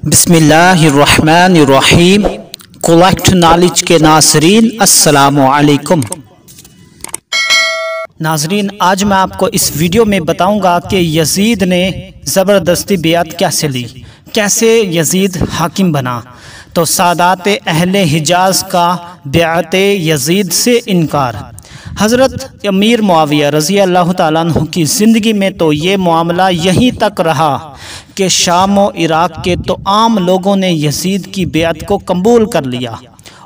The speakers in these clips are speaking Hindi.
बिस्मिल्लाहिर्रहमानिर्रहीम। कलेक्ट नॉलेज के नाज़रीन अस्सलामु अलैकुम। नाज़रीन, आज मैं आपको इस वीडियो में बताऊंगा कि यजीद ने ज़बरदस्ती बेअत कैसे ली, कैसे यजीद हाकिम बना। तो सादात अहले हिजाज का बेअत यजीद से इनकार। हज़रत अमीर मुआविया रज़ी अल्लाह ताला अन्हु की ज़िंदगी में तो ये मामला यहीं तक रहा कि शाम और इराक़ के तो आम लोगों ने यजीद की बेअत को कबूल कर लिया,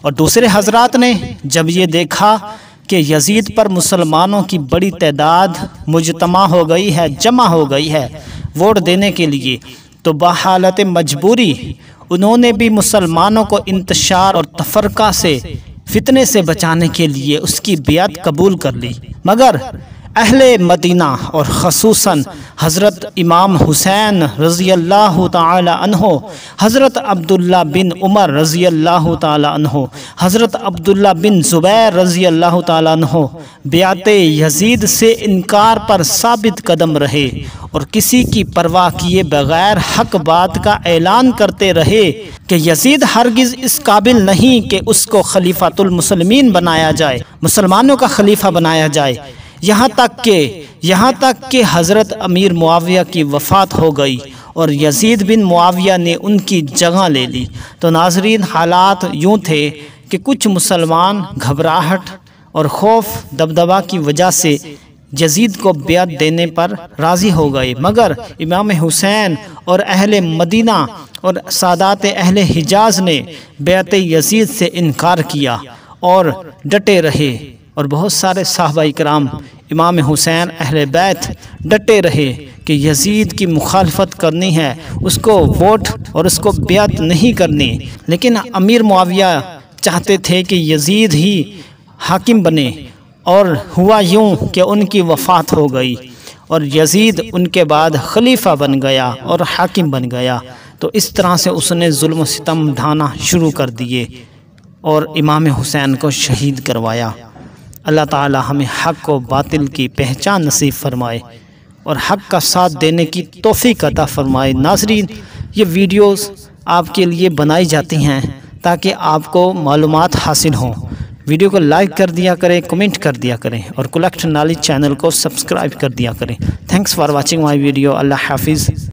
और दूसरे हजरात ने जब ये देखा कि यजीद पर मुसलमानों की बड़ी तादाद मुजतमा हो गई है, जमा हो गई है वोट देने के लिए, तो बहालत मजबूरी उन्होंने भी मुसलमानों को इंतशार और तफरका से, फितने से बचाने के लिए उसकी बेअत कबूल कर ली। मगर अहले मदीना और ख़ुसूसन हज़रत इमाम हुसैन रज़ी अल्लाह ताला अन्हो, हज़रत अब्दुल्ला बिन उमर रज़ी अल्लाह ताला अन्हो, हज़रत अब्दुल्ला बिन ज़ुबैर रज़ी अल्लाह ताला अन्हो बेअत यजीद से इनकार पर साबित कदम रहे और किसी की परवाह किए बगैर हक बात का ऐलान करते रहे कि यजीद हरगिज़ इस काबिल नहीं कि उसको खलीफातुल मुस्लिमीन बनाया जाए, मुसलमानों का खलीफा बनाया जाए। यहाँ तक कि हज़रत अमीर मुआविया की वफ़ात हो गई और यजीद बिन मुआविया ने उनकी जगह ले ली। तो नाज़रीन, हालात यूँ थे कि कुछ मुसलमान घबराहट और खौफ दबदबा की वजह से यजीद को बेअत देने पर राज़ी हो गए, मगर इमाम हुसैन और अहले मदीना और सादात अहले हिजाज ने बेअत यजीद से इनकार किया और डटे रहे। और बहुत सारे सहाबा इकराम, इमाम हुसैन, अहले बैत डटे रहे कि यजीद की मुखालफत करनी है, उसको वोट और उसको बेअत नहीं करनी। लेकिन अमीर मुआविया चाहते थे कि यजीद ही हाकिम बने, और हुआ यूँ कि उनकी वफ़ात हो गई और यजीद उनके बाद खलीफा बन गया और हाकिम बन गया। तो इस तरह से उसने जुल्म सितम ढाना शुरू कर दिए और इमाम हुसैन को शहीद करवाया। अल्लाह ताला हमें हक़ व बातिल की पहचान नसीब फरमाए और हक़ का साथ देने की तौफ़ीक़ अता फरमाए। नाज़रीन, ये वीडियोस आपके लिए बनाई जाती हैं ताकि आपको मालूमात हासिल हों। वीडियो को लाइक कर दिया करें, कमेंट कर दिया करें और कलेक्ट नॉलेज चैनल को सब्सक्राइब कर दिया करें। Thanks for watching my video. अल्लाह हाफिज़।